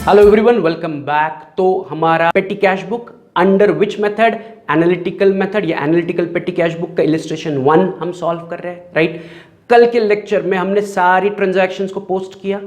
Hello everyone, welcome back. तो हमारा पेटी cash book under which method, analytical method या एनालिटिकल पेटी कैश बुक का इलिस्ट्रेशन 1 हम सॉल्व कर रहे हैं, राइट। कल के लेक्चर में हमने सारी ट्रांजैक्शंस को पोस्ट किया।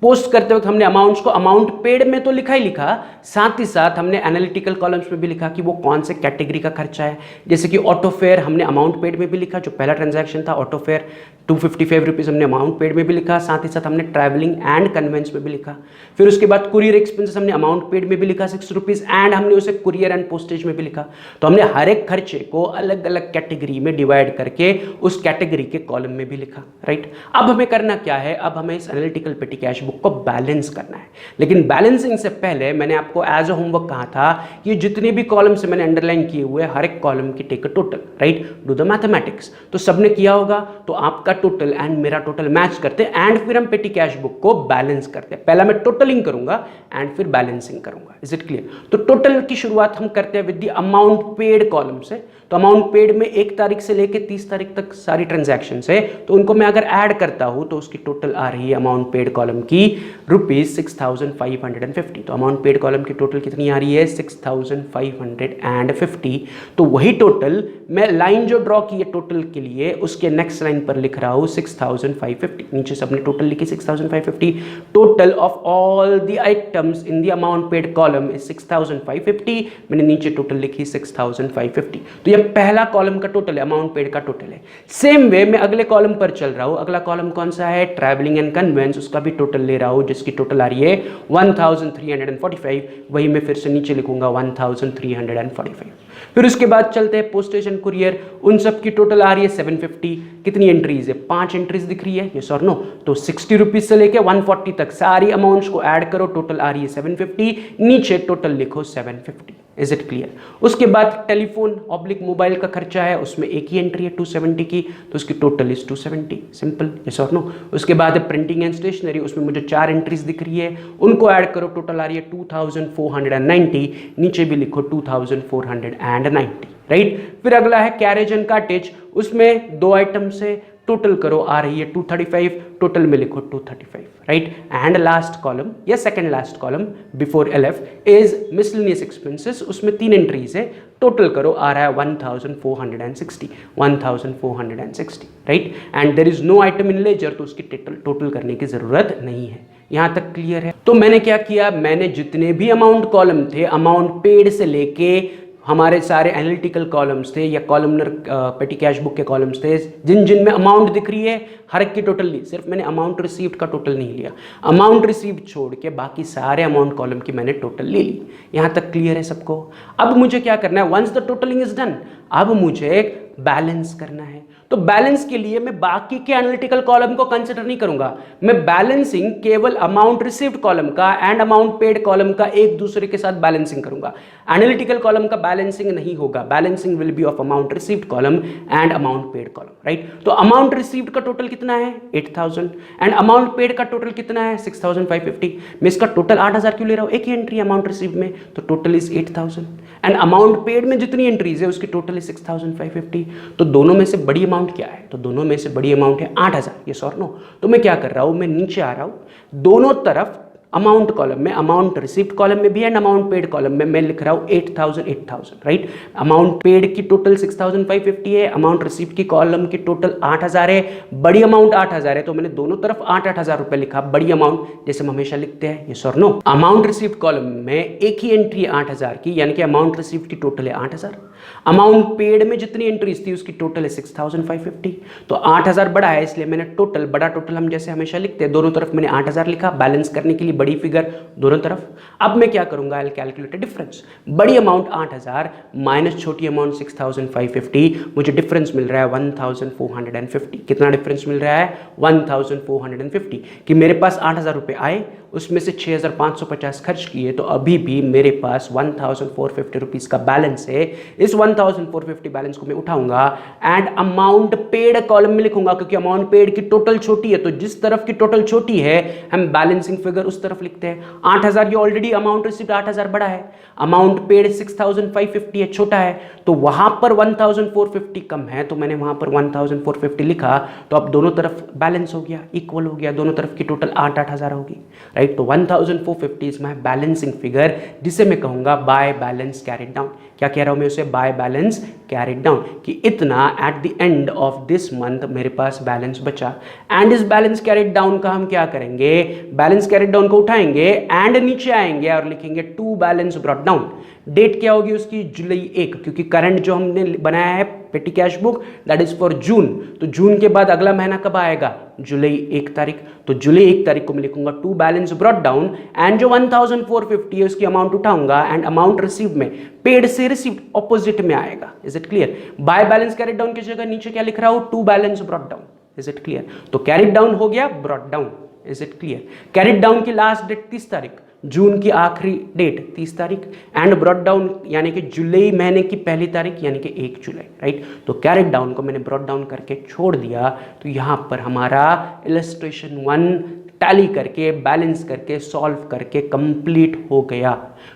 पोस्ट करते वक्त हमने अमाउंट्स को अमाउंट पेड में तो लिखा ही लिखा, साथ ही साथ हमने एनालिटिकल कॉलम्स में भी लिखा कि वो कौन से कैटेगरी का खर्चा है। जैसे कि ऑटो फेयर हमने अमाउंट पेड में भी लिखा, जो पहला ट्रांजैक्शन था ऑटो फेयर 255 रुपीज़ हमने अमाउंट पेड में भी लिखा, साथ ही साथ हमने ट्रैवलिंग एंड कन्वेंस में भी लिखा। फिर उसके बाद कुरियर एक्सपेंसेस हमने अमाउंट पेड में भी लिखा 6 रुपीज़, एंड हमने उसे कुरियर एंड पोस्टेज में भी लिखा। तो हमने हर एक खर्चे को अलग अलग कैटेगरी में डिवाइड करके उस कैटेगरी के कॉलम में भी लिखा, राइट। अब हमें करना क्या है, अब हमें इस एनालिटिकल पेटी कैश बुक को बैलेंस करना है। लेकिन बैलेंसिंग से पहले मैंने आपको एज अ होमवर्क कहा था कि जितने भी कॉलम से मैंने अंडरलाइन किए हुए हर एक कॉलम की take a total, right, do the mathematics. तो सबने किया होगा, तो आपका टोटल एंड मेरा टोटल मैच करते हैं एंड फिर हम पेटी कैश बुक को बैलेंस करते हैं। पहला मैं टोटलिंग करूंगा एंड फिर बैलेंसिंग करूंगा। Is it clear? तो टोटल की शुरुआत हम करते हैं with the amount paid column से। तो अमाउंट पेड में 1 तारीख से लेकर 30 तारीख तक सारी ट्रांजैक्शन है, तो उनको मैं अगर ऐड करता हूं तो उसकी टोटल आ रही है अमाउंट पेड कॉलम की ₹6,550। तो अमाउंट पेड कॉलम की टोटल कितनी आ रही है? 6,550। तो वही टोटल मैं लाइन जो ड्रॉ की है टोटल के लिए, उसके नेक्स्ट लाइन पर लिख रहा हूं 6,550। नीचे सबने टोटल लिखी 6,550। Total of all the items in the amount paid column is 6,550। मैंने नीचे टोटल लिखी 6,550। तो ये पहला कॉलम का टोटल है, अमाउंट पेड का टोटल है। सेम वे मैं अगले कॉलम पर चल रहा हूं। अगला कॉलम कौन सा है? Travelling and conveyance. उसका भी टोटल ले रहा हूं, जिसकी टोटल आ रही है 1,345। वही मैं फिर से नीचे लिखूंगा 1,345। फिर उसके बाद चलते हैं पोस्टेज एंड कुरियर। उन सब की टोटल आ रही है 750। कितनी एंट्रीज है? 5 एंट्रीज दिख रही है, यस और नो? तो 60 रुपीज से लेके 140 तक सारी अमाउंट्स को ऐड करो, टोटल आ रही है 750। नीचे टोटल लिखो 750। Is it clear? उसके बाद टेलीफोन ऑब्लिक मोबाइल का खर्चा है, उसमें एक ही एंट्री है 270 की, तो उसकी टोटल इज 270। सिंपल, यस और नो? उसके बाद प्रिंटिंग एंड स्टेशनरी, उसमें मुझे 4 एंट्रीज दिख रही है, उनको ऐड करो, टोटल आ रही है 2,490। नीचे भी लिखो 2,490, राइट। फिर अगला है कैरेज एंड कार्टेज। उसमें 2 आइटम से टोटल करो, आ रही है 235। टोटल में लिखो 235, राइट। एंड लास्ट कॉलम या second last column before LF is miscellaneous expenses. उसमें 3 एंट्रीज है, टोटल करो, आ रहा है 1,460, 1,460, right. And there is no item in ledger, तो उसकी टोटल करने की जरूरत नहीं है। यहां तक क्लियर है? तो मैंने क्या किया, मैंने जितने भी अमाउंट कॉलम थे, अमाउंट पेड से लेके हमारे सारे एनालिटिकल कॉलम्स थे या कॉलमनर पेटी कैश बुक के कॉलम्स थे, जिन में अमाउंट दिख रही है हर एक की टोटल ली। सिर्फ मैंने अमाउंट रिसीव्ड का टोटल नहीं लिया, अमाउंट रिसीव्ड छोड़ के बाकी सारे अमाउंट कॉलम की मैंने टोटल ले ली। यहां तक क्लियर है सबको? अब मुझे क्या करना है, once the totalling is done, अब मुझे बैलेंस करना है। तो बैलेंस के लिए मैं बाकी के एनालिटिकल कॉलम को कंसिडर नहीं करूंगा। मैं बैलेंसिंग केवल अमाउंट रिसीव्ड कॉलम का एंड अमाउंट पेड कॉलम का एक दूसरे के साथ बैलेंसिंग करूंगा। एनालिटिकल कॉलम का बैलेंसिंग नहीं होगा। Balancing will be of amount received column and amount paid column, right. तो अमाउंट रिसीव्ड का टोटल कितना है? 8,000 एंड अमाउंट पेड का टोटल कितना है? 6,550। मैं इसका टोटल 8,000 क्यों ले रहा हूं? एक ही एंट्री अमाउंट रिसीव्ड में, तो total is 8,000 and amount paid में जितनी एंट्रीज है उसकी टोटल इज 6,550। तो दोनों में से बड़ी अमाउंट क्या है? तो दोनों में से बड़ी अमाउंट है 8,000, यस और नो? तो मैं क्या कर रहा हूं, मैं नीचे आ रहा हूं, दोनों तरफ अमाउंट कॉलम में, अमाउंट रिसीव्ड कॉलम में भी एंड अमाउंट पेड कॉलम में मैं लिख रहा हूं 8,000, 8,000, राइट। अमाउंट पेड की टोटल 6,550 है, अमाउंट रिसीव्ड की कॉलम की टोटल 8,000 है, बड़ी अमाउंट 8,000 है, तो मैंने दोनों तरफ 8,000 रुपए लिखा, बड़ी अमाउंट, जैसे हम हमेशा लिखते हैं, यस और नो? अमाउंट रिसीव्ड कॉलम में एक ही एंट्री है 8,000 की, यानी कि अमाउंट रिसीव्ड की टोटल है 8,000। अमाउंट पेड में जितनी एंट्रीज थी उसकी टोटल है 6,550। तो 8,000 बड़ा है, इसलिए मैंने टोटल, बड़ा टोटल हम जैसे हमेशा लिखते हैं, दोनों तरफ मैंने 8,000 लिखा, बैलेंस करने के लिए बड़ी फिगर दोनों तरफ। अब मैं क्या करूंगा, आई कैलकुलेट डिफरेंस। बड़ी अमाउंट 8,000 माइनस छोटी अमाउंट 6,550, मुझे डिफरेंस मिल रहा है 1,450। कितना डिफरेंस मिल रहा है? 1,450। कि मेरे पास 8,000 रुपए आए, उसमें से 6,550 खर्च किए, तो अभी भी मेरे पास 1,450 रुपीज का बैलेंस है। इस इस 1450 बैलेंस को मैं उठाऊंगा एंड अमाउंट पेड कॉलम में लिखूंगा, क्योंकि अमाउंट पेड की टोटल छोटी है, तो जिस तरफ की टोटल छोटी है हम बैलेंसिंग फिगर उस तरफ लिखते हैं। 8000 ये ऑलरेडी अमाउंट रिसीव्ड 8000 बड़ा है, अमाउंट पेड 6550 है छोटा है, तो वहां पर 1450 कम है, तो मैंने वहां पर 1450 लिखा, तो अब दोनों तरफ बैलेंस हो गया, इक्वल हो गया, दोनों तरफ की टोटल 8000 होगी, राइट। तो 1450 इज माय बैलेंसिंग फिगर, जिसे मैं कहूंगा बाय बैलेंस कैरिड डाउन। क्या कह रहा हूं मैं उसे? बाय बैलेंस कैरिड डाउन, कि इतना at the end of this month मेरे पास बैलेंस बचा। एंड इस बैलेंस कैरिड डाउन का हम क्या करेंगे? बैलेंस कैरिड डाउन को उठाएंगे एंड नीचे आएंगे और लिखेंगे to balance brought down. Date क्या होगी उसकी? जुलाई 1, क्योंकि करंट जो हमने बनाया है पेटी cash book that is for जून, तो जून के बाद अगला महीना कब आएगा? जुलाई 1 तारीख। तो जुलाई 1 तारीख को मैं लिखूंगा to balance brought down and जो 1450 है उसकी अमाउंट उठाऊंगा एंड अमाउंट रिसीव में पेड से रिसीव्ड ऑपोजिट में आएगा। Is it clear? By balance carried down की जगह नीचे क्या लिख रहा हूं? To balance brought down. Is it clear? तो कैरिड डाउन हो गया, brought down. Is it clear? Carried down की लास्ट डेट 30 तारीख, जून की आखिरी डेट 30 तारीख, एंड ब्रॉट डाउन यानी कि जुलाई महीने की पहली तारीख यानी कि 1 जुलाई, राइट। तो कैरिड डाउन को मैंने ब्रॉट डाउन करके छोड़ दिया, तो यहां पर हमारा इलस्ट्रेशन 1 टैली करके बैलेंस करके सॉल्व करके कंप्लीट हो गया।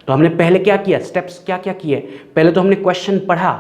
तो हमने पहले क्या किया? स्टेप्स क्या क्या किए? पहले तो हमने क्वेश्चन पढ़ा,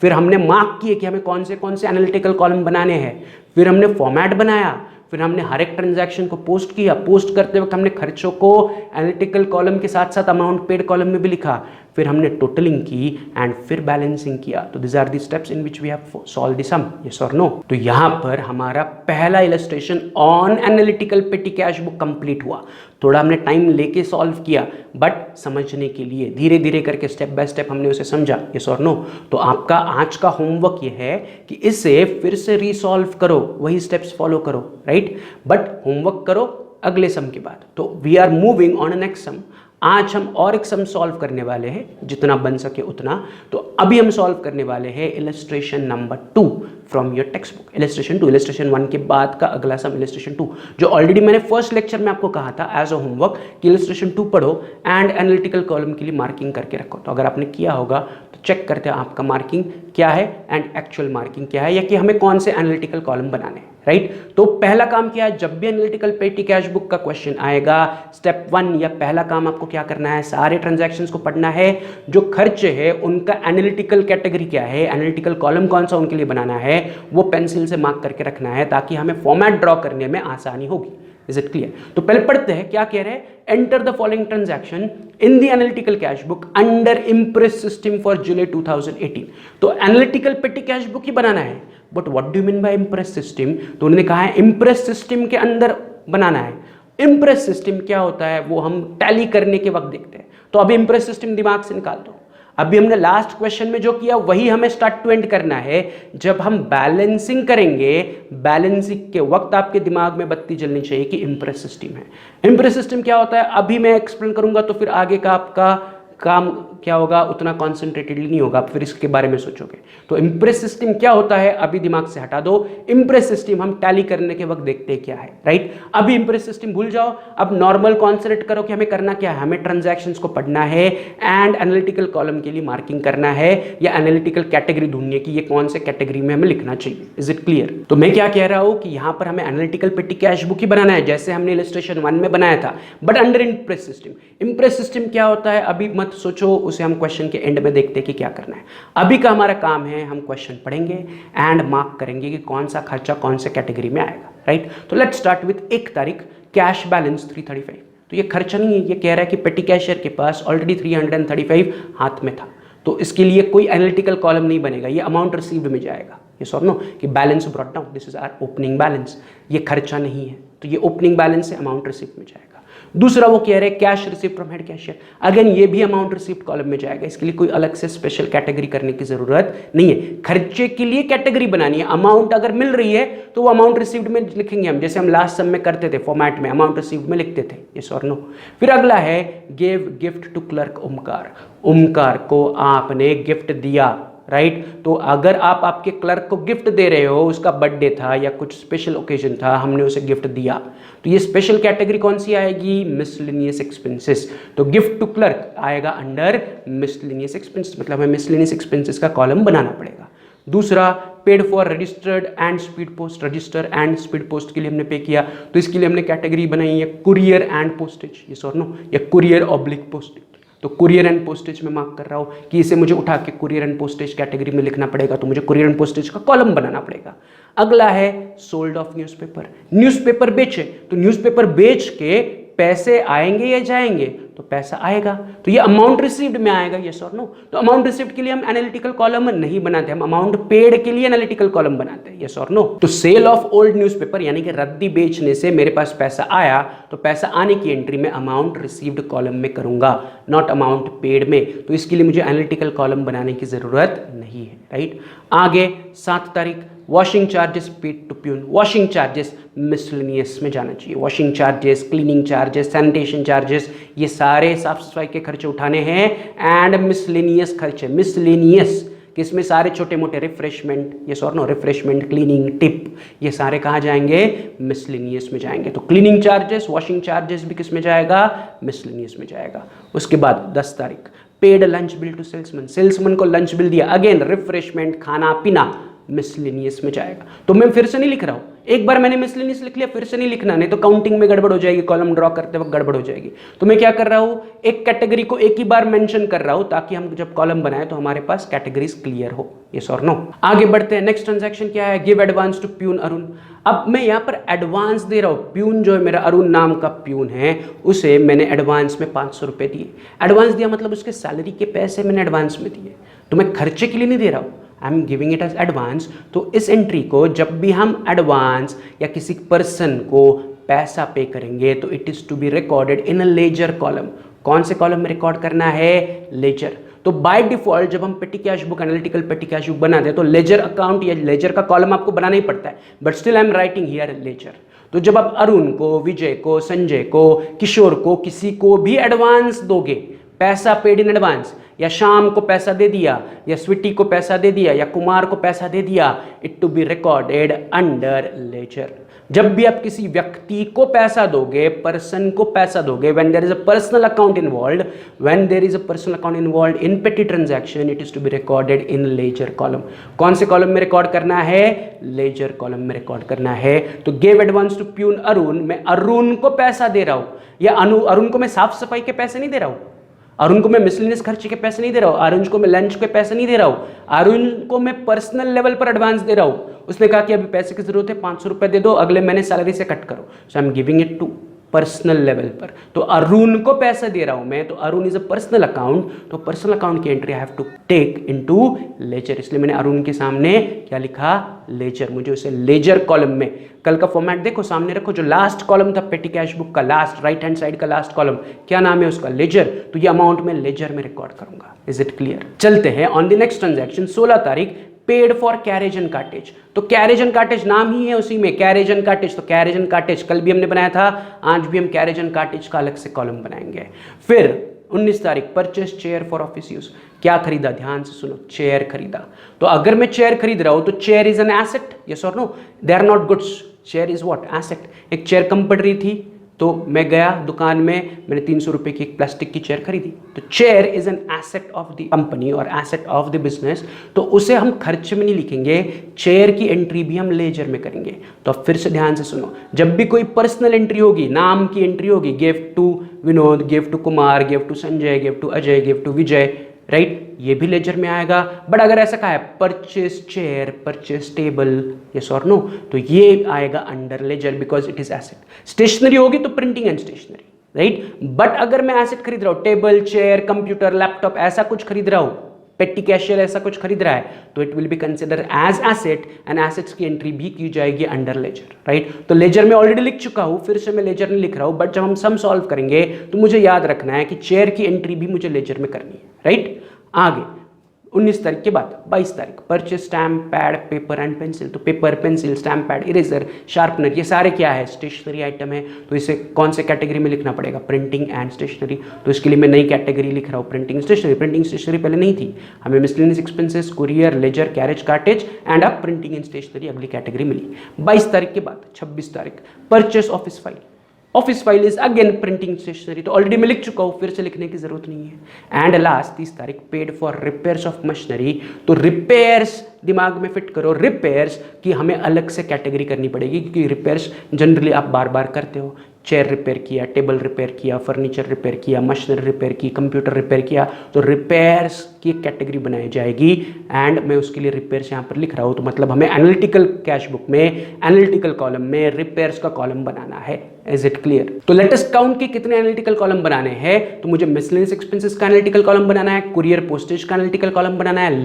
फिर हमने मार्क किए कि हमें कौन से एनालिटिकल कॉलम बनाने हैं, फिर हमने फॉर्मेट बनाया, फिर हमने हर एक ट्रांजैक्शन को पोस्ट किया, पोस्ट करते वक्त हमने खर्चों को एनालिटिकल कॉलम के साथ साथ अमाउंट पेड कॉलम में भी लिखा, फिर हमने टोटलिंग की एंड फिर बैलेंसिंग किया। तो this are the steps in which we have solve the sum, yes और नो। तो यहां पर हमारा पहला illustration on analytical petty cash book complete हुआ। थोड़ा हमने टाइम लेके सॉल्व किया, बट समझने के लिए धीरे धीरे करके स्टेप बाय स्टेप हमने उसे समझा, यस और नो। तो आपका आज का होमवर्क ये है कि इसे फिर से रीसॉल्व करो, वही स्टेप्स फॉलो करो, राइट। बट होमवर्क करो अगले सम के बाद। तो we are moving on next sum. आज हम और एक सम सॉल्व करने वाले हैं, जितना बन सके उतना। तो अभी हम सॉल्व करने वाले हैं illustration number 2 from your text book. Illustration 2, illustration 1 के बाद का अगला सम इलस्ट्रेशन 2, जो ऑलरेडी मैंने फर्स्ट लेक्चर में आपको कहा था एज अ होमवर्क कि इलस्ट्रेशन 2 पढ़ो एंड एनालिटिकल कॉलम के लिए मार्किंग करके रखो। तो अगर आपने किया होगा तो चेक करते हैं आपका मार्किंग क्या है एंड एक्चुअल मार्किंग क्या है, या कि हमें कौन से एनालिटिकल कॉलम बनाने हैं, राइट। तो पहला काम क्या है? जब भी एनालिटिकल पेटी कैश बुक का क्वेश्चन आएगा, स्टेप 1 या पहला काम आपको क्या करना है? सारे ट्रांजैक्शंस को पढ़ना है, जो खर्चे है उनका एनालिटिकल कैटेगरी क्या है, एनालिटिकल कॉलम कौन सा उनके लिए बनाना है, वो पेंसिल से मार्क करके रखना है, ताकि हमें फॉर्मेट ड्रॉ करने में आसानी होगी। Is it clear? तो पहले पढ़ते हैं क्या कह रहे हैं। Enter the following transaction in the analytical cash book under impress system for जुलाई 2018। तो एनालिटिकल पेटी कैश बुक ही बनाना है, but what do you mean by impress system? तो उन्होंने कहा है इम्प्रेस सिस्टम के अंदर बनाना है। इम्प्रेस सिस्टम क्या होता है वो हम टैली करने के वक्त देखते हैं। तो अभी इम्प्रेस सिस्टम दिमाग से निकाल दो। अभी हमने लास्ट क्वेश्चन में जो किया वही हमें स्टार्ट टू एंड करना है। जब हम बैलेंसिंग करेंगे, बैलेंसिंग के वक्त आपके दिमाग में बत्ती जलनी चाहिए कि इम्प्रेस सिस्टम है। इम्प्रेस सिस्टम क्या होता है अभी मैं एक्सप्लेन करूंगा, तो फिर आगे का आपका काम क्या होगा उतना कॉन्सेंट्रेटेडली नहीं होगा, फिर इसके बारे में सोचोगे। तो इम्प्रेस सिस्टम क्या होता है अभी दिमाग से हटा दो। इम्प्रेस सिस्टम हम टैली करने के वक्त देखते हैं क्या है, राइट। अभी इम्प्रेस सिस्टम भूल जाओ, अब नॉर्मल कॉन्सेंट्रेट करो कि हमें करना क्या है। हमें ट्रांजैक्शंस को पढ़ना है एंड एनालिटिकल कॉलम के लिए मार्किंग करना है, या एनालिटिकल कैटेगरी ढूंढनी है कि ये कौन से कैटेगरी में हमें लिखना चाहिए। Is it clear? तो मैं क्या कह रहा हूं कि यहां पर हमें एनालिटिकल पेटी कैश बुक ही बनाना है, जैसे हमने इलस्ट्रेशन 1 में बनाया था, but under impress system. Impress system क्या होता है अभी मत सोचो, उसे हम क्वेश्चन के एंड में देखते हैं कि क्या करना है। अभी का हमारा काम है हम क्वेश्चन पढ़ेंगे एंड मार्क करेंगे कि कौन सा खर्चा कौन से कैटेगरी में आएगा, राइट। तो लेट्स स्टार्ट विद 1 तारीख, कैश बैलेंस 335। तो ये खर्चा नहीं है, ये कह रहा है कि पेटी कैशियर के पास ऑलरेडी 335 हाथ में था, तो इसके लिए कोई एनालिटिकल कॉलम नहीं बनेगा, ये अमाउंट रिसीव्ड में जाएगा। ये सॉर नो कि balance brought down, this is our opening balance. ये खर्चा नहीं है, तो ये ओपनिंग बैलेंस से अमाउंट रिसीव्ड में जाएगा। दूसरा वो कह रहे हैं cash received from head cashier, again ये भी अमाउंट रिसीव्ड कॉलम में जाएगा। इसके लिए कोई अलग से स्पेशल कैटेगरी करने की जरूरत नहीं है, खर्चे के लिए कैटेगरी बनानी है। अमाउंट अगर मिल रही है तो वो अमाउंट रिसीव्ड में लिखेंगे हम, जैसे हम लास्ट सम में करते थे, फॉर्मेट में अमाउंट रिसीव्ड में लिखते थे, यस और नो। फिर अगला है give gift to clerk Omkar. Omkar को आपने गिफ्ट दिया, राइट। तो अगर आप आपके क्लर्क को गिफ्ट दे रहे हो, उसका बर्थडे था या कुछ स्पेशल ओकेजन था, हमने उसे गिफ्ट दिया, तो ये स्पेशल कैटेगरी कौन सी आएगी? Miscellaneous expenses. तो गिफ्ट टू क्लर्क आएगा अंडर मिसलेनियस एक्सपेंसेस, मतलब हमें मिसलेनियस एक्सपेंसेस का कॉलम बनाना पड़ेगा। दूसरा, paid for registered and speed post, register and speed post के लिए हमने पे किया, तो इसके लिए हमने कैटेगरी बनाई है कुरियर एंड पोस्टेज, ये और नो, या कुरियर ऑब्लिक पोस्टेज। तो कुरियर एंड पोस्टेज में मार्क कर रहा हूँ कि इसे मुझे उठा के कुरियर एंड पोस्टेज कैटेगरी में लिखना पड़ेगा, तो मुझे कुरियर एंड पोस्टेज का कॉलम बनाना पड़ेगा। अगला है सोल्ड ऑफ न्यूज़पेपर, न्यूज़पेपर बेचे, तो न्यूज़पेपर बेच के पैसे आएंगे या जाएंगे? तो पैसा आएगा, तो ये अमाउंट रिसीव्ड में आएगा, यस और नो। तो अमाउंट रिसीव्ड के लिए हम एनालिटिकल कॉलम नहीं बनाते, हम अमाउंट पेड के लिए एनालिटिकल कॉलम बनाते हैं, यस और नो। तो सेल ऑफ ओल्ड न्यूज़पेपर यानी कि रद्दी बेचने से मेरे पास पैसा आया, तो पैसा आने की एंट्री में अमाउंट रिसीव्ड कॉलम में करूंगा, नॉट अमाउंट पेड में। तो इसके लिए मुझे एनालिटिकल कॉलम बनाने की जरूरत नहीं है, राइट। आगे 7 तारीख, washing charges paid to peon, washing charges miscellaneous में जाना चाहिए। Washing charges, cleaning charges, sanitation charges, ये सारे साफ सफाई के खर्चे उठाने हैं। एंड मिसलेनियस खर्चे, मिसलेनियस किसमें? सारे छोटे मोटे रिफ्रेशमेंट, ये और नो, रिफ्रेशमेंट, क्लीनिंग, टिप, ये सारे कहाँ जाएंगे? मिसलेनियस में जाएंगे। तो क्लीनिंग चार्जेस, वॉशिंग चार्जेस भी किसमें जाएगा? मिसलेनियस में जाएगा। उसके बाद 10 तारीख, paid lunch bill to salesman, salesman को लंच बिल दिया, अगेन रिफ्रेशमेंट, खाना पीना, मिसलेनियस में जाएगा। तो मैं फिर से नहीं लिख रहा हूं, एक बार मैंने मिसलेनियस लिख लिया, फिर से नहीं लिखना, नहीं तो काउंटिंग में गड़बड़ हो जाएगी, कॉलम ड्रॉ करते वक्त गड़बड़ हो जाएगी। तो मैं क्या कर रहा हूं, एक कैटेगरी को एक ही बार मेंशन कर रहा हूं, ताकि हम जब कॉलम बनाए तो हमारे पास कैटेगरीज क्लियर हो, यस और नो। आगे बढ़ते हैं, नेक्स्ट ट्रांजैक्शन क्या है? Give advance to peon Arun. अब मैं यहाँ पर एडवांस दे रहा हूं, प्यून जो है मेरा अरुण नाम का प्यून है, उसे मैंने एडवांस में 500 रुपए दिए। एडवांस दिया मतलब उसके सैलरी के पैसे मैंने एडवांस में दिए, तो मैं खर्चे के लिए नहीं दे रहा हूं, I am giving it as advance. तो इस एंट्री को जब भी हम एडवांस या किसी पर्सन को पैसा पे करेंगे तो it is to be recorded in a ledger column. कौन से कॉलम में रिकॉर्ड करना है? लेजर। तो बाय डिफॉल्ट जब हम petty cash book, analytical petty cash book बनाते हैं तो लेजर अकाउंट या लेजर का कॉलम आपको बनाना ही पड़ता है, but still I am writing here ledger. तो जब आप अरुण को, विजय को, संजय को, किशोर को, किसी को भी एडवांस दोगे, पैसा पेड इन एडवांस, या शाम को पैसा दे दिया, या स्वीटी को पैसा दे दिया, या कुमार को पैसा दे दिया, it to be recorded under ledger. जब भी आप किसी व्यक्ति को पैसा दोगे, पर्सन को पैसा दोगे, when there is a personal account involved, when there is a personal account involved in petty transaction, it is to be recorded in ledger column. कौन से कॉलम में रिकॉर्ड करना है? लेजर कॉलम में रिकॉर्ड करना है। तो give advance to peon Arun, मैं अरुण को पैसा दे रहा हूं, या अरुण को मैं साफ सफाई के पैसे नहीं दे रहा हूं, अरुण को मैं मिसलेनियस खर्चे के पैसे नहीं दे रहा हूं, अरुण को मैं लंच के पैसे नहीं दे रहा हूं, अरुण को मैं पर्सनल लेवल पर एडवांस दे रहा हूं। उसने कहा कि अभी पैसे की जरूरत है, 500 रुपए दे दो, अगले महीने सैलरी से कट करो, so I am giving it to personal level पर। तो अरुण को पैसा दे रहा हूं मैं, तो Arun is a personal account, तो पर्सनल अकाउंट की entry I have to take into ledger, इसलिए मैंने अरुण के सामने क्या लिखा? लेजर। मुझे उसे लेजर कॉलम में, कल का फॉर्मेट देखो, सामने रखो, जो लास्ट कॉलम था पेटी कैश बुक का, लास्ट राइट हैंड साइड का लास्ट कॉलम, क्या नाम है उसका? लेजर। तो ये अमाउंट में लेजर में रिकॉर्ड करूंगा। Is it clear? चलते हैं ऑन द नेक्स्ट ट्रांजैक्शन, 16 तारीख, paid for carriage and cartridge. तो कैरेज एंड कार्टेज नाम ही है उसी में, कैरेज एंड कार्टेज, तो कैरेज एंड कार्टेज कल भी हमने बनाया था, आज भी हम कैरेज एंड कार्टेज का अलग से कॉलम बनाएंगे। फिर 19 तारीख, purchase chair for office use. क्या खरीदा? ध्यान से सुनो, चेयर खरीदा। तो अगर मैं चेयर खरीद रहा हूं तो chair is an asset, yes और no? They are not goods, chair is what? Asset. एक चेयर कम पड़ रही थी, तो मैं गया दुकान में, मैंने 300 रुपए की एक प्लास्टिक की चेयर खरीदी। तो chair is an asset of the company और एसेट ऑफ द बिजनेस, तो उसे हम खर्च में नहीं लिखेंगे, चेयर की एंट्री भी हम लेजर में करेंगे। तो अब फिर से ध्यान से सुनो, जब भी कोई पर्सनल एंट्री होगी, नाम की एंट्री होगी, give to Vinod, give to Kumar, give to Sanjay, give to Ajay, give to Vijay, right, ये भी लेजर में आएगा। बट अगर ऐसा कहा है purchase chair, purchase table, yes और नो, तो ये आएगा under ledger because it is asset. Stationery होगी तो printing and stationery, right. But अगर मैं एसेट खरीद रहा हूं, टेबल, चेयर, कंप्यूटर, लैपटॉप, ऐसा कुछ खरीद रहा हूं, पेटी कैशियर ऐसा कुछ खरीद रहा है, तो it will be consider as asset and assets की एंट्री भी की जाएगी अंडर लेजर, राइट। तो लेजर में ऑलरेडी लिख चुका हूं, फिर से मैं लेजर नहीं लिख रहा हूं, बट जब हम सम सॉल्व करेंगे तो मुझे याद रखना है कि चेयर की एंट्री भी मुझे लेजर में करनी है, राइट। आगे 19 तारीख के बाद 22 तारीख purchase stamp pad paper and pencil. तो paper pencil stamp pad eraser sharpener ये सारे क्या है, स्टेशनरी आइटम है। तो इसे कौन से कैटेगरी में लिखना पड़ेगा, प्रिंटिंग एंड स्टेशनरी। तो इसके लिए मैं नई कैटेगरी लिख रहा हूँ, प्रिंटिंग स्टेशनरी। प्रिंटिंग स्टेशनरी पहले नहीं थी, हमें miscellaneous expenses, courier, ledger, carriage, cartage and अब प्रिंटिंग एंड स्टेशनरी अगली कैटेगरी मिली। 22 तारीख के बाद 26 तारीख purchase office file. Office file is again printing stationery, तो ऑलरेडी मैं लिख चुका हूँ, फिर से लिखने की जरूरत नहीं है। एंड लास्ट 30 तारीख paid for repairs of machinery. तो रिपेयर्स दिमाग में फिट करो, रिपेयर्स की हमें अलग से कैटेगरी करनी पड़ेगी, क्योंकि रिपेयर्स जनरली आप बार बार करते हो। चेयर रिपेयर किया, टेबल रिपेयर किया, फर्नीचर रिपेयर किया, मशीनरी रिपेयर की, कंप्यूटर रिपेयर किया, तो रिपेयर्स की एक कैटेगरी बनाई जाएगी। एंड मैं उसके लिए रिपेयर्स यहाँ पर लिख रहा हूँ, तो मतलब हमें एनालिटिकल कैश बुक में एनालिटिकल कॉलम में रिपेयर्स का कॉलम बनाना है। Is it clear? तो लेट अस काउंट कि कितने एनालिटिकल कॉलम बनाने हैं। तो मुझे मिसलेनियस एक्सपेंसेस का एनालिटिकल कॉलम बनाना है, कुरियर पोस्टेज का एनालिटिकल कॉलम बनाना है,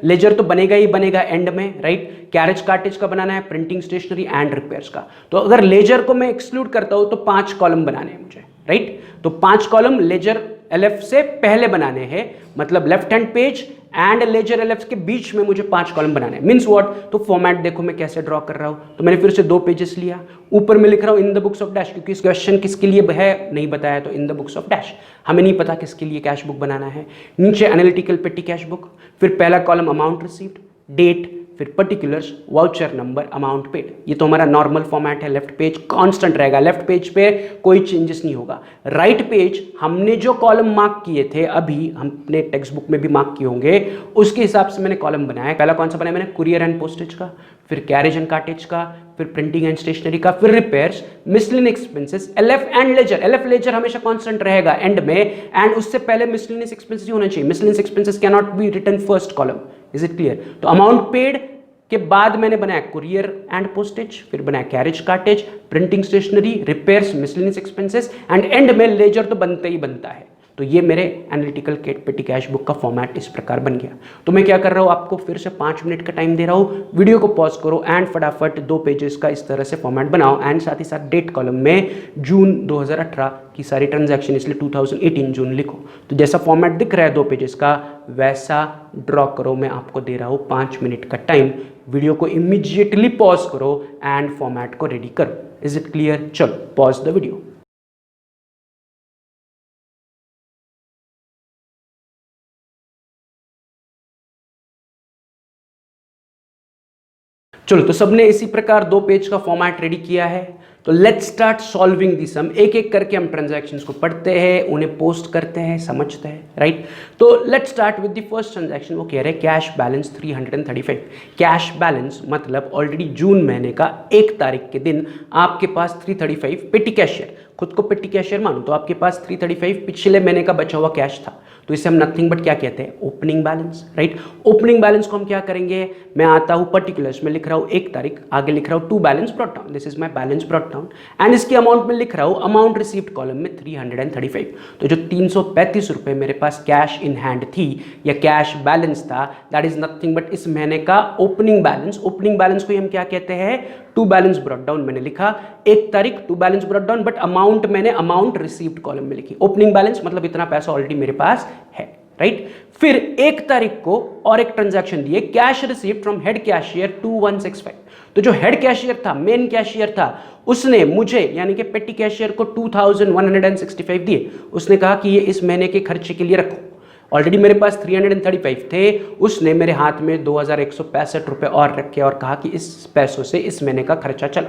लेजर तो बनेगा ही बनेगा एंड में, राइट। कैरेज कार्टेज का बनाना है, प्रिंटिंग स्टेशनरी एंड रिपेयर्स का। तो अगर लेजर को मैं एक्सक्लूड करता हूं तो 5 कॉलम बनाने हैं मुझे, राइट। तो 5 कॉलम लेजर एलएफ से पहले बनाने हैं, मतलब left hand page and ledger LF के बीच में मुझे 5 कॉलम बनाने हैं। Means what? तो फॉर्मेट देखो मैं कैसे ड्रॉ कर रहा हूं। तो मैंने फिर से 2 पेजेस लिया, ऊपर में लिख रहा हूं in the books of dash, क्योंकि इस क्वेश्चन किसके लिए है नहीं बताया, तो in the books of dash हमें नहीं पता किसके लिए कैश बुक बनाना है। नीचे एनालिटिकल पेटी कैश बुक, फिर पहला कॉलम अमाउंट रिसीव्ड, डेट, फिर particulars, voucher number, amount paid. ये तो हमारा नॉर्मल फॉर्मेट है, लेफ्ट पेज कांस्टेंट रहेगा, लेफ्ट पेज पे कोई चेंजेस नहीं होगा। राइट पेज हमने जो कॉलम मार्क किए थे, अभी हमने टेक्स्ट बुक में भी मार्क किए होंगे, उसके हिसाब से मैंने कॉलम बनाया। पहला कौन सा बनाया मैंने, कुरियर एंड पोस्टेज का, फिर कैरेज एंड कार्टेज का, फिर प्रिंटिंग एंड स्टेशनरी का, फिर repairs, miscellaneous expenses, LF and ledger. LF ledger हमेशा कांस्टेंट रहेगा एंड में, एंड उससे पहले मिसलेनियस एक्सपेंसेस होना चाहिए। Miscellaneous expenses can not be written first column. Is it clear? तो अमाउंट पेड के बाद मैंने बनाया कुरियर एंड पोस्टेज, फिर बनाया carriage cartage, printing stationery, repairs, miscellaneous expenses and end में लेजर तो बनता ही बनता है। तो ये मेरे एनालिटिकल पेटी कैश बुक का फॉर्मेट इस प्रकार बन गया। तो मैं क्या कर रहा हूँ, आपको फिर से 5 मिनट का टाइम दे रहा हूँ, वीडियो को पॉज करो एंड फटाफट 2 पेजेस का इस तरह से फॉर्मेट बनाओ। एंड साथ ही साथ डेट कॉलम में जून 2018 की सारी ट्रांजैक्शन, इसलिए 2018 जून लिखो। तो जैसा फॉर्मेट दिख रहा है 2 पेजेस का, वैसा ड्रॉ करो। मैं आपको दे रहा हूँ 5 मिनट का टाइम, वीडियो को इमीडिएटली पॉज करो एंड फॉर्मेट को रेडी करो। Is it clear? चलो पॉज द वीडियो। चलो, तो सबने इसी प्रकार 2 पेज का फॉर्मेट रेडी किया है। तो लेट्स स्टार्ट सॉल्विंग दी सम। एक एक करके हम ट्रांजैक्शंस को पढ़ते हैं, उन्हें पोस्ट करते हैं, समझते हैं, राइट। तो let's start with the first transaction. वो कह रहे हैं कैश बैलेंस 335। कैश बैलेंस मतलब ऑलरेडी जून महीने का 1 तारीख के दिन आपके पास 335 पेटी कैशियर, खुद को पेटी कैशियर मानो, तो आपके पास 335 पिछले महीने का बचा हुआ कैश था। तो इसे हम नथिंग बट क्या कहते हैं, opening balance, right. Opening balance को हम क्या करेंगे, मैं आता हूं पर्टिकुलर्स में लिख रहा हूं 1 तारीख, आगे लिख रहा हूं to balance brought down, this is my balance brought down, and इसकी अमाउंट में लिख रहा हूं अमाउंट रिसीव्ड कॉलम में 335। तो जो 335 रुपए मेरे पास कैश इन हैंड थी या कैश बैलेंस था, दैट इज नथिंग बट इस महीने का ओपनिंग बैलेंस। ओपनिंग बैलेंस को हम क्या कहते हैं, टू बैलेंस ब्रॉट डाउन। मैंने लिखा 1 तारीख to balance brought down, but amount मैंने अमाउंट रिसीव्ड कॉलम में लिखी। ओपनिंग बैलेंस मतलब इतना पैसा ऑलरेडी मेरे पास है, राइट। फिर 1 तारीख को और एक ट्रांजैक्शन दिए, cash received from head cashier 2165। तो जो हेड कैशियर था, मेन कैशियर था, उसने मुझे यानी कि पेटी कैशियर को 2165 दिए। उसने कहा कि ये इस महीने के खर्चे के लिए रखो। ऑलरेडी मेरे पास 335 थे, उसने मेरे हाथ में 2165 रुपए और रखे और कहा कि इस पैसों से इस महीने का खर्चा चलो।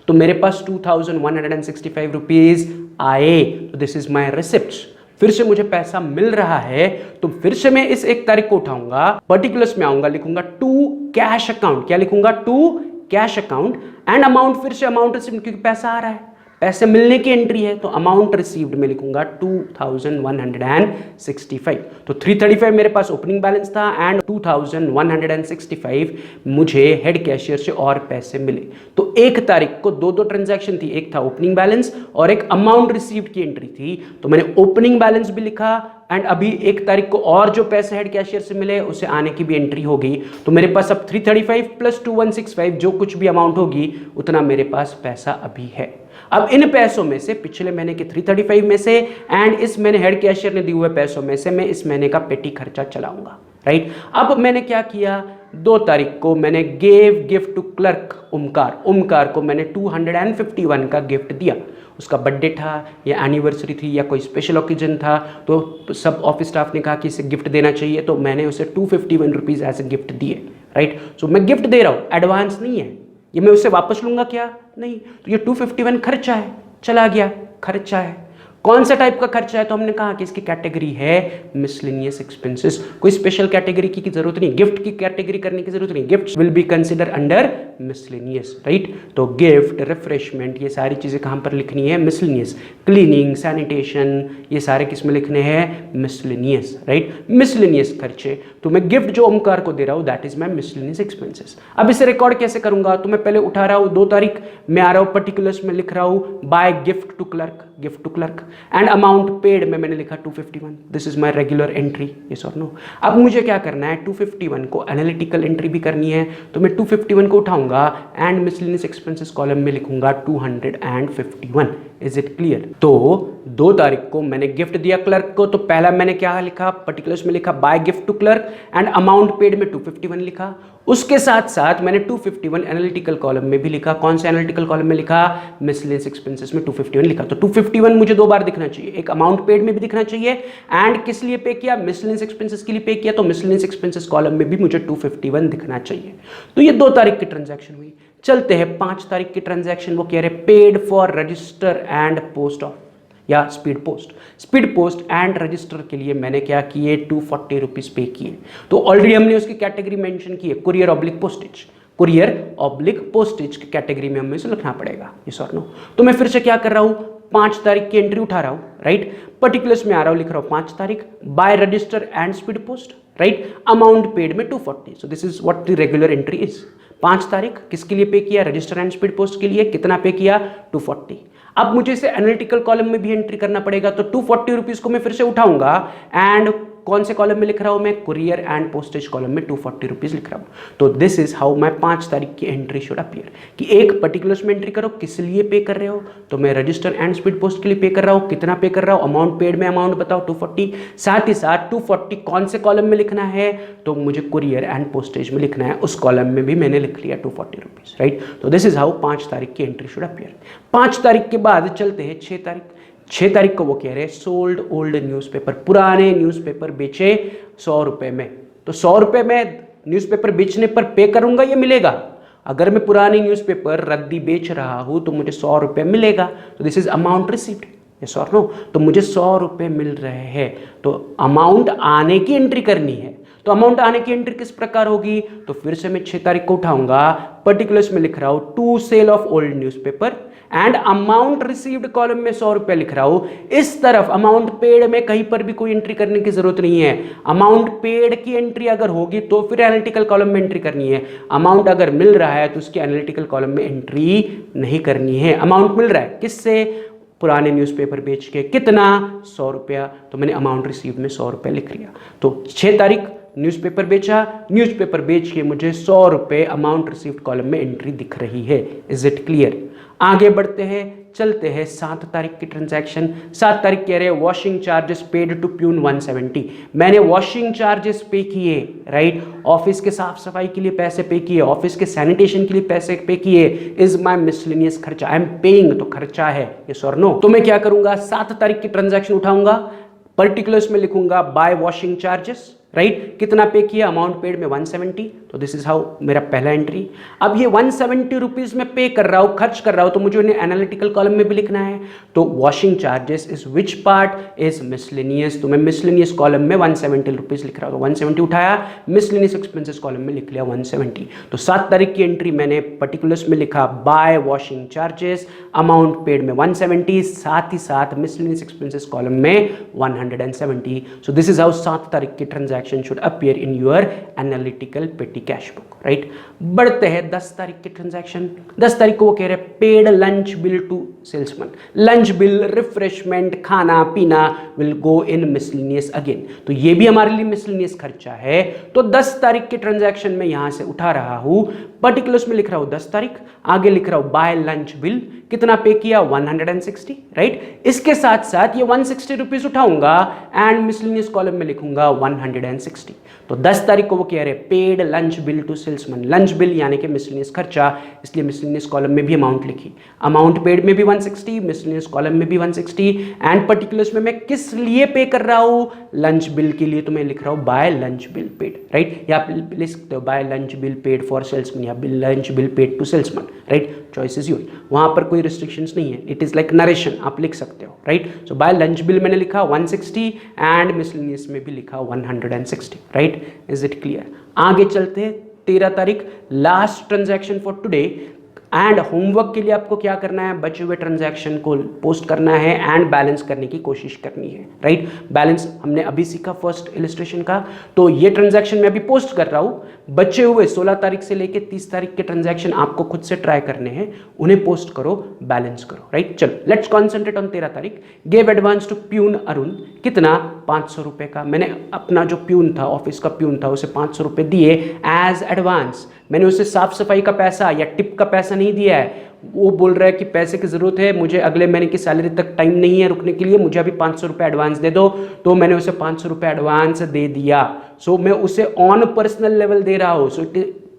तो मेरे पास 2165 रुपीज आए। तो दिस इज माई रिसिप्ट। फिर से मुझे पैसा मिल रहा है, तो फिर से मैं इस 1 तारीख को उठाऊंगा, पर्टिकुलर्स में आऊंगा, लिखूंगा टू कैश अकाउंट। क्या लिखूंगा, to cash account, and amount फिर से अमाउंट रिसीव्ड, क्योंकि पैसा आ रहा है, पैसे मिलने की एंट्री है, तो अमाउंट रिसीव्ड में लिखूंगा 2165। तो 335 मेरे पास ओपनिंग बैलेंस था एंड 2165 मुझे हेड कैशियर से और पैसे मिले। तो 1 तारीख को 2 ट्रांजैक्शन थी, एक था ओपनिंग बैलेंस और एक अमाउंट रिसीव्ड की एंट्री थी। तो मैंने ओपनिंग बैलेंस भी लिखा एंड अभी 1 तारीख को और जो पैसे हेड कैशियर से मिले उसे आने की भी एंट्री होगी। तो मेरे पास अब 335 प्लस 2165 जो कुछ भी अमाउंट होगी उतना मेरे पास पैसा अभी है। अब इन पैसों में से पिछले महीने के 335 में से एंड इस महीने हेड कैशियर ने दिए हुए पैसों में से मैं इस महीने का पेटी खर्चा चलाऊंगा। राइट। अब मैंने क्या किया, 2 तारीख को मैंने gave gift to clerk Omkar को मैंने 251 का गिफ्ट दिया। उसका बर्थडे था या एनिवर्सरी थी या कोई स्पेशल ओकेजन था, तो सब ऑफिस स्टाफ ने कहा कि इसे गिफ्ट देना चाहिए, तो मैंने उसे 251 रुपीज़ एज ए गिफ्ट दिए, राइट। सो मैं गिफ्ट दे रहा हूँ, एडवांस नहीं है, ये मैं उससे वापस लूँगा क्या, नहीं। तो ये 251 खर्चा है, चला गया, खर्चा है। कौन सा टाइप का खर्चा है, तो हमने कहा कि इसकी कैटेगरी है मिसलेनियस एक्सपेंसेस। कोई स्पेशल कैटेगरी की जरूरत नहीं, गिफ्ट की कैटेगरी करने की जरूरत नहीं, gift will be consider under miscellaneous, right. तो गिफ्ट, रिफ्रेशमेंट, ये सारी चीजें कहां पर लिखनी है, मिसलेनियस। क्लीनिंग, सैनिटेशन, ये सारे किस में लिखने हैं, मिसलेनियस, राइट। मिसलेनियस खर्चे, तो मैं गिफ्ट जो ओमकार को दे रहा हूं that is my miscellaneous expenses. अब इसे रिकॉर्ड कैसे करूंगा, तो मैं पहले उठा रहा हूं 2 तारीख, मैं आ रहा हूं पर्टिकुलर्स में लिख रहा हूं by gift to clerk and amount paid में मैंने लिखा 251, this is my regular entry, yes और नो। अब मुझे क्या करना है, 251 को एनालिटिकल एंट्री भी करनी है, तो मैं 251 को उठाऊंगा एंड मिसलेनियस एक्सपेंसेस कॉलम में लिखूंगा 251। Is it clear. तो 2 तारीख को मैंने गिफ्ट दिया क्लर्क को, तो पहला मैंने क्या लिखा, पर्टिकुलर्स में लिखा by gift to clerk and amount paid में 251 लिखा। उसके साथ साथ मैंने 251 एनालिटिकल कॉलम में भी लिखा। कौन सा एनालिटिकल कॉलम में लिखा, मिसलेनियस एक्सपेंसेस में 251 लिखा। तो 251 मुझे 2 बार दिखना चाहिए, एक अमाउंट पेड में भी दिखना चाहिए एंड किस लिए पे किया, मिसलेनियस एक्सपेंसेस के लिए पे किया, तो मिसलेनियस एक्सपेंसेस कॉलम में भी मुझे 251 दिखना चाहिए। तो ये 2 तारीख की ट्रांजैक्शन हुई। चलते हैं 5 तारीख की ट्रांजैक्शन, वो कह रहे paid for register and post of या स्पीड पोस्ट एंड रजिस्टर के लिए मैंने क्या किए, 240 रुपीज पे किए। तो ऑलरेडी हमने उसकी कैटेगरी मेंशन की है, कुरियर ऑब्लिक पोस्टेज की कैटेगरी में हमें इसे लिखना पड़ेगा, यस और नो। तो मैं फिर से क्या कर रहा हूं, 5 तारीख की एंट्री उठा रहा हूं, राइट। पर्टिकुलर्स में आ रहा हूं, लिख रहा हूं 5 तारीख by register and speed post, right. Amount paid में 240, so this is what the regular entry is. 5 तारीख किसके लिए पे किया, रजिस्टर एंड स्पीड पोस्ट के लिए, कितना पे किया, 240। अब मुझे इसे एनालिटिकल कॉलम में भी एंट्री करना पड़ेगा, तो 240 रुपीज को मैं फिर से उठाऊंगा एंड कौन से कॉलम में लिख रहा हूं मैं, कुरियर एंड पोस्टेज कॉलम में 240 रुपीज लिख रहा हूं। तो दिस इज हाउ माई 5 तारीख की एंट्री शुड अपीयर, कि एक पर्टिकुलर्स में एंट्री करो, किस लिए पे कर रहे हो, तो मैं रजिस्टर एंड स्पीड पोस्ट के लिए पे कर रहा हूं, कितना पे कर रहा हूं, अमाउंट पेड में अमाउंट बताओ 240, साथ ही साथ 240 कौन से कॉलम में लिखना है, तो मुझे कुरियर एंड पोस्टेज में लिखना है, उस कॉलम में भी मैंने लिख लिया 240 रुपीज, राइट। तो दिस इज हाउ 5 तारीख की एंट्री शुड अपीयर। 5 तारीख के बाद चलते हैं 6 तारीख। 6 तारीख को वो कह रहे हैं सोल्ड ओल्ड न्यूज़पेपर, पुराने न्यूज़पेपर बेचे 100 रुपए में। तो 100 रुपए में न्यूज़पेपर बेचने पर पे करूंगा, ये मिलेगा। अगर मैं पुराने न्यूज़पेपर रद्दी बेच रहा हूं तो मुझे 100 रुपए मिलेगा। तो this is amount received, yes और नो। तो मुझे 100 रुपए मिल रहे हैं, तो अमाउंट आने की एंट्री करनी है। तो अमाउंट आने की एंट्री किस प्रकार होगी, तो फिर से मैं 6 तारीख को उठाऊंगा, पर्टिकुलर्स में लिख रहा हूं to sale of old newspaper and amount received column में 100 रुपए लिख रहा हूं। इस तरफ अमाउंट पेड में कहीं पर भी कोई एंट्री करने की जरूरत नहीं है। अमाउंट पेड की एंट्री अगर होगी तो फिर एनालिटिकल कॉलम में एंट्री करनी है। अमाउंट अगर मिल रहा है तो उसकी एनालिटिकल कॉलम में एंट्री नहीं करनी है। अमाउंट मिल रहा है किससे, पुराने न्यूज़पेपर बेच के, कितना, 100 रुपया। तो मैंने अमाउंट रिसीव्ड में 100 रुपये लिख लिया। तो 6 तारीख न्यूज़पेपर बेचा, न्यूज़पेपर बेच के मुझे 100 रुपये अमाउंट रिसीव्ड कॉलम में एंट्री दिख रही है। Is it clear. आगे बढ़ते हैं, चलते हैं 7 तारीख की ट्रांजैक्शन। 7 तारीख कह रहे हैं washing charges paid to peon 170। मैंने वॉशिंग चार्जेस पे किए, राइट। ऑफिस के साफ सफाई के लिए पैसे पे किए, ऑफिस के सैनिटेशन के लिए पैसे पे किए। इज माई मिसलेनियस खर्चा, आई एम पेइंग, तो खर्चा है, यस और नो। तो मैं क्या करूंगा, 7 तारीख की ट्रांजैक्शन उठाऊंगा, पर्टिकुलर्स में लिखूंगा बाय वॉशिंग चार्जेस, राइट। कितना पे किया, अमाउंट पेड में 170। तो दिस इज हाउ मेरा पहला एंट्री। अब ये 170 रुपीज में पे कर रहा हूं, खर्च कर रहा हूं, तो मुझे उन्हें एनालिटिकल कॉलम में भी लिखना है। तो washing charges is which part, is miscellaneous. तो मैं मिसलेनियस कॉलम में 170 रुपीज लिख रहा हूं, तो 170 उठाया, मिसलेनियस एक्सपेंसेस कॉलम में लिख लिया 170। तो 7 तारीख की एंट्री मैंने पर्टिकुलर्स में लिखा bye washing charges, amount paid में 170, साथ ही साथ मिसलेनियस एक्सपेंसेस कॉलम में 170। सो दिस इज हाउ 7 तारीख की transaction should appear in your analytical petty cash book, right। बढ़ते हैं 10 तारीख की ट्रांजैक्शन। 10 तारीख को वो कह रहे हैं paid lunch bill to salesman. Lunch bill, refreshment, खाना पीना will go in miscellaneous again. तो ये भी हमारे लिए मिसलेनियस खर्चा है। तो 10 तारीख की ट्रांजैक्शन में यहां से उठा रहा हूं, पर्टिकुलर्स में लिख रहा हूं 10 तारीख, आगे लिख रहा हूं बाय लंच बिल, कितना पे किया, 160, राइट। इसके साथ साथ ये 160 रुपीज उठाऊंगा एंड मिसलेनियस कॉलम में लिखूंगा 160। 160। तो 10 तारीख को वो कह रहे paid lunch bill to salesman, lunch bill यानी कि मिसलेनियस खर्चा, इसलिए मिसलेनियस कॉलम में भी अमाउंट लिखी, अमाउंट पेड में भी 160, मिसलेनियस कॉलम में भी 160 एंड पर्टिकुलर्स में मैं किस लिए पे कर रहा हूं, लंच बिल के लिए, तो मैं लिख रहा हूं by lunch bill paid, right. या आप लिख सकते हो by lunch bill paid for salesman या lunch bill paid to salesman, right, choice is your, वहां पर कोई रिस्ट्रिक्शंस नहीं है, इट इज लाइक नरेशन, आप लिख सकते हो, राइट। सो बाय लंच बिल मैंने लिखा 160 एंड मिसलेनियस में भी लिखा 160, राइट। Is it clear? आगे चलते हैं 13 तारीख, last transaction for today and homework के लिए आपको क्या करना है, बचे हुए ट्रांजैक्शन को पोस्ट करना है एंड बैलेंस करने की कोशिश करनी है, राइट। बैलेंस हमने अभी सीखा फर्स्ट इलिस्ट्रेशन का, तो ये ट्रांजैक्शन मैं अभी पोस्ट कर रहा हूं, बचे हुए 16 तारीख से लेके 30 तारीख के ट्रांजैक्शन आपको खुद से ट्राई करने हैं, उन्हें पोस्ट करो, बैलेंस करो, राइट। चलो लेट्स कॉन्सेंट्रेट ऑन 13 तारीख। Gave advance to peon Arun, कितना, 500 रुपए का। मैंने अपना जो प्यून था, ऑफिस का प्यून था, उसे 500 रुपए दिए एज एडवांस। मैंने उसे साफ सफाई का पैसा या टिप का पैसा नहीं दिया है, वो बोल रहा है कि पैसे की जरूरत है, मुझे अगले महीने की सैलरी तक टाइम नहीं है रुकने के लिए, मुझे अभी 500 रुपये एडवांस दे दो, तो मैंने उसे 500 रुपये एडवांस दे दिया। सो मैं उसे ऑन पर्सनल लेवल दे रहा हूँ, so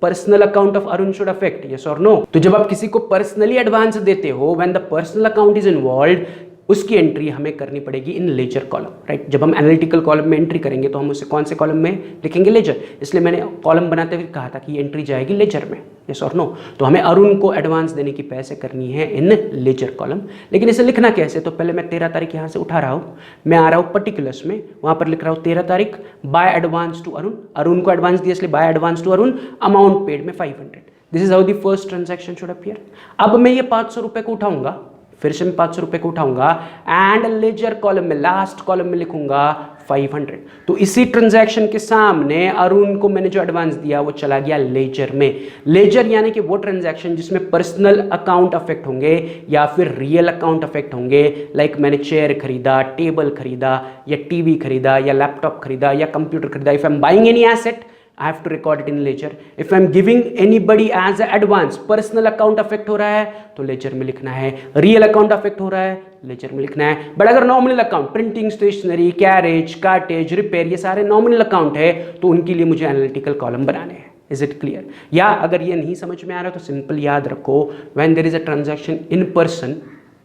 personal account of Arun should affect, yes और नो। तो जब आप किसी को पर्सनली एडवांस देते हो, when the personal account is involved, उसकी एंट्री हमें करनी पड़ेगी इन लेजर कॉलम, राइट। जब हम एनालिटिकल कॉलम में एंट्री करेंगे तो हम उसे कौन से कॉलम में लिखेंगे, लेजर। इसलिए मैंने कॉलम बनाते हुए कहा था कि एंट्री जाएगी लेजर में, यस और नो। तो हमें अरुण को एडवांस देने की पैसे करनी है इन लेजर कॉलम। लेकिन इसे लिखना कैसे, तो पहले मैं 13 तारीख यहाँ से उठा रहा हूँ, मैं आ रहा हूँ पर्टिकुलर्स में, वहाँ पर लिख रहा हूँ 13 तारीख by advance to Arun, Arun को एडवांस दिया इसलिए by advance to Arun, amount paid में 500। This is how the first transaction should appear. अब मैं ये 500 रुपये को उठाऊंगा, फिर से मैं 500 रुपये को उठाऊंगा एंड लेजर कॉलम में, लास्ट कॉलम में लिखूंगा 500। तो इसी ट्रांजैक्शन के सामने अरुण को मैंने जो एडवांस दिया वो चला गया लेजर में। लेजर यानी कि वो ट्रांजैक्शन जिसमें पर्सनल अकाउंट अफेक्ट होंगे या फिर रियल अकाउंट अफेक्ट होंगे, लाइक मैंने चेयर खरीदा, टेबल खरीदा या टीवी खरीदा या लैपटॉप खरीदा या कंप्यूटर खरीदा। If I am buying any asset, I have to record it in ledger. If I am giving anybody as a advance, personal account affect हो रहा है तो लेजर में लिखना है, रियल अकाउंट अफेक्ट हो रहा है लेजर में लिखना है। बट अगर nominal account, printing, stationery, carriage, cartage, repair, ये सारे नॉमिनल अकाउंट है तो उनके लिए मुझे एनालिटिकल कॉलम बनाने हैं। Is it clear? या अगर ये नहीं समझ में आ रहा तो सिंपल याद रखो, when there is a transaction in person,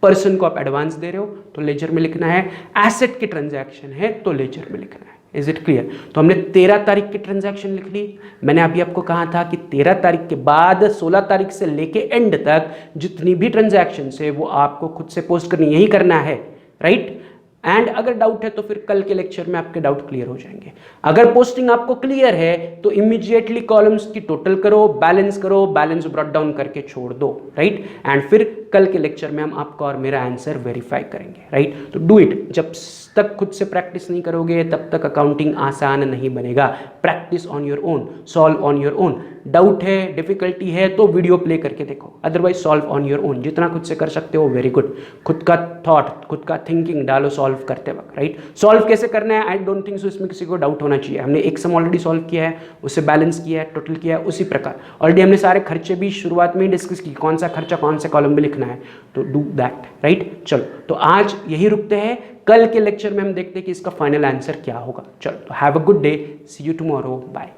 person को आप एडवांस दे रहे हो तो लेजर में लिखना है, एसेट की ट्रांजैक्शन है तो लेजर में लिखना है। Is it clear? तो हमने 13 तारीख की ट्रांजैक्शन लिख ली। मैंने अभी आपको कहा था कि 13 तारीख के बाद 16 तारीख से लेके एंड तक जितनी भी ट्रांजैक्शन है वो आपको खुद से पोस्ट करनी, यही करना है, राइट। एंड अगर डाउट है तो फिर कल के लेक्चर में आपके डाउट क्लियर हो जाएंगे। अगर पोस्टिंग आपको क्लियर है तो इमीडिएटली कॉलम्स की टोटल करो, बैलेंस ब्रॉट डाउन करके छोड़ दो, राइट। एंड फिर कल के लेक्चर में हम आपका और मेरा आंसर वेरीफाई करेंगे, राइट। तो डू इट, जब तक खुद से प्रैक्टिस नहीं करोगे तब तक अकाउंटिंग आसान नहीं बनेगा। Practice on your own, solve on your own. Doubt है, डिफिकल्टी है तो वीडियो प्ले करके देखो, otherwise solve on your own. जितना खुद से कर सकते हो वेरी गुड। खुद का थॉट, खुद का थिंकिंग डालो सॉल्व करते वक्त, राइट। सॉल्व कैसे करना है, आई डोंट थिंक सो इसमें किसी को डाउट होना चाहिए। हमने एक सम ऑलरेडी सॉल्व किया है, उसे बैलेंस किया है, टोटल किया है, उसी प्रकार ऑलरेडी हमने सारे खर्चे भी शुरुआत में ही डिस्कस की, कौन सा खर्चा कौन से कॉलम में लिखना है, तो डू दैट, राइट। चलो तो आज यही रुकते हैं, कल के लेक्चर में हम देखते हैं कि इसका फाइनल आंसर क्या होगा। चलो तो have a good day, see you tomorrow, bye.